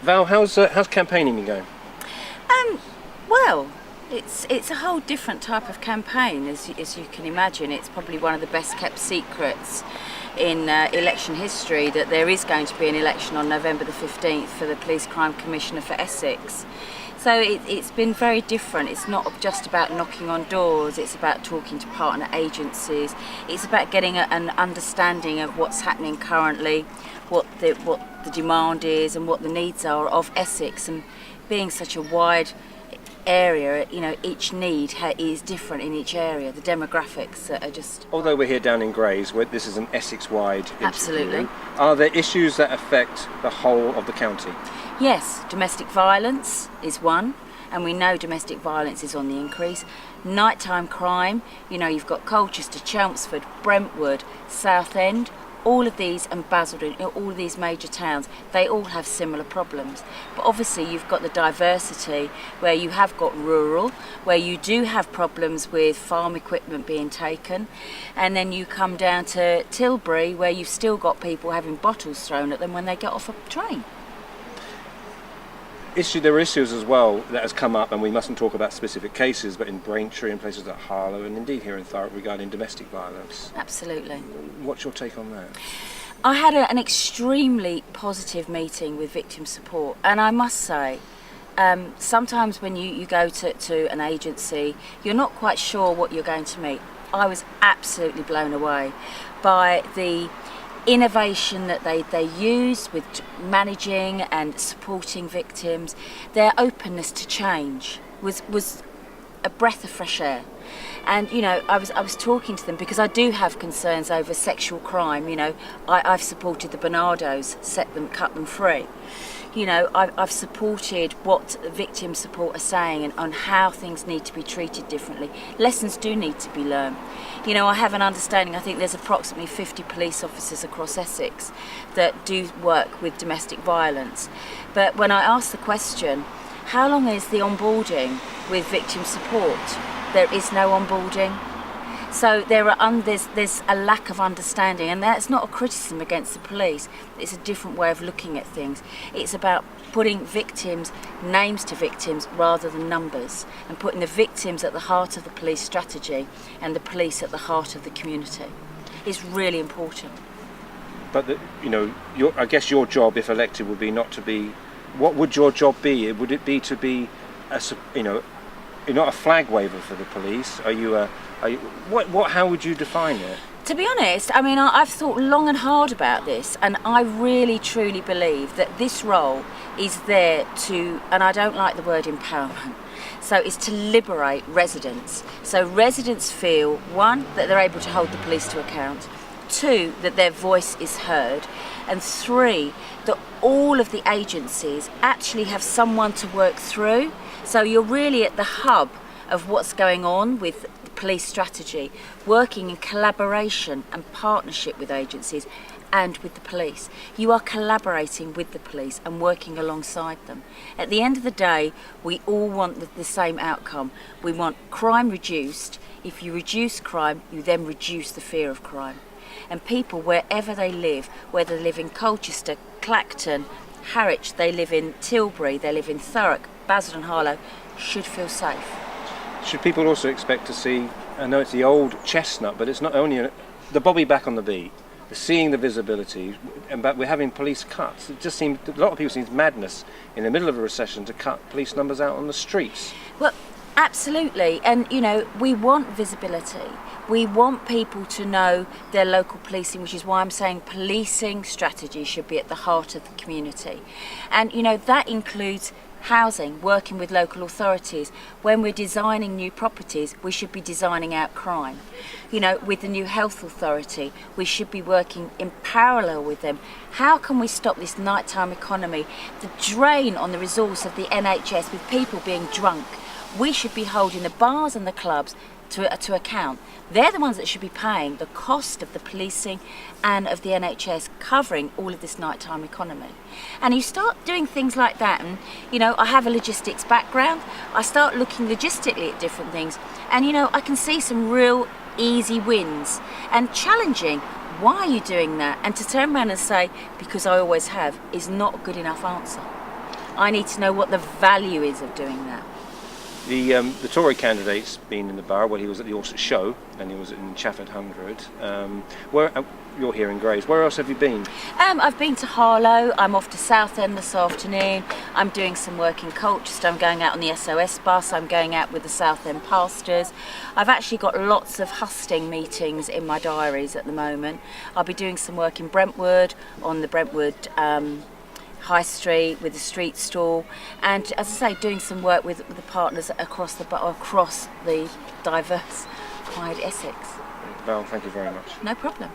Val, how's campaigning been going? Well, it's a whole different type of campaign, as you can imagine. It's probably one of the best kept secrets in election history that there is going to be an election on November the 15th for the Police Crime Commissioner for Essex. So it's been very different. It's not just about knocking on doors, it's about talking to partner agencies, it's about getting an understanding of what's happening currently, what the demand is and what the needs are of Essex. And being such a wide area, you know, each need is different in each area. The demographics are just... Although we're here down in Grays, where this is an Essex-wide interview, Absolutely. Are there issues that affect the whole of the county? Yes, domestic violence is one, and we know domestic violence is on the increase. Nighttime crime, you know, you've got Colchester, Chelmsford, Brentwood, Southend, all of these, and Basildon, all of these major towns, they all have similar problems. But obviously you've got the diversity where you have got rural, where you do have problems with farm equipment being taken, and then you come down to Tilbury where you've still got people having bottles thrown at them when they get off a train. There are issues as well that has come up, and we mustn't talk about specific cases, but in Braintree and places like Harlow and indeed here in Thurrock regarding domestic violence. Absolutely. What's your take on that? I had an extremely positive meeting with victim support, and I must say, sometimes when you go to an agency, you're not quite sure what you're going to meet. I was absolutely blown away by the innovation that they used with managing and supporting victims. Their openness to change was a breath of fresh air. And you know, I was talking to them because I do have concerns over sexual crime. You know, I've supported the Bernardos, cut them free. You know, I've supported what victim support are saying and on how things need to be treated differently. Lessons do need to be learned. You know, I have an understanding, I think there's approximately 50 police officers across Essex that do work with domestic violence. But when I ask the question, how long is the onboarding with victim support? There is no onboarding. So there's a lack of understanding, and that's not a criticism against the police. It's a different way of looking at things. It's about putting victims, names to victims rather than numbers, and putting the victims at the heart of the police strategy and the police at the heart of the community. It's really important. But I guess your job, if elected, would be not to be. What would your job be? Would it be to be you're not a flag waver for the police? How would you define it? To be honest, I mean, I've thought long and hard about this, and I really truly believe that this role is there to, and I don't like the word empowerment, so it's to liberate residents. So residents feel, one, that they're able to hold the police to account, two, that their voice is heard, and three, that all of the agencies actually have someone to work through. So you're really at the hub of what's going on with the police strategy, working in collaboration and partnership with agencies and with the police. You are collaborating with the police and working alongside them. At the end of the day, we all want the same outcome. We want crime reduced. If you reduce crime, you then reduce the fear of crime. And people, wherever they live, whether they live in Colchester, Clacton, Harwich, they live in Tilbury, they live in Thurrock, Basildon, Harlow, should feel safe. Should people also expect to see, I know it's the old chestnut, but it's not only the Bobby back on the beat, seeing the visibility, but we're having police cuts. It just seems, a lot of people think it's madness in the middle of a recession to cut police numbers out on the streets. Well, absolutely, and you know, we want visibility. We want people to know their local policing, which is why I'm saying policing strategy should be at the heart of the community. And you know, that includes housing, working with local authorities. When we're designing new properties, we should be designing out crime. You know, with the new health authority, we should be working in parallel with them. How can we stop this nighttime economy, the drain on the resource of the NHS with people being drunk? We should be holding the bars and the clubs to account. They're the ones that should be paying the cost of the policing and of the NHS covering all of this nighttime economy. And you start doing things like that, and you know, I have a logistics background. I start looking logistically at different things, and you know, I can see some real easy wins and challenging why are you doing that? And to turn around and say, because I always have, is not a good enough answer. I need to know what the value is of doing that. The Tory candidate's been in the borough. Well, he was at the Orsett show, and he was in Chafford 100. You're here in Grays. Where else have you been? I've been to Harlow. I'm off to Southend this afternoon. I'm doing some work in Colchester. I'm going out on the SOS bus. I'm going out with the Southend pastors. I've actually got lots of husting meetings in my diaries at the moment. I'll be doing some work in Brentwood, on the Brentwood High Street with the street stall, and as I say, doing some work with the partners across the diverse wide Essex. Val, thank you very much. No problem.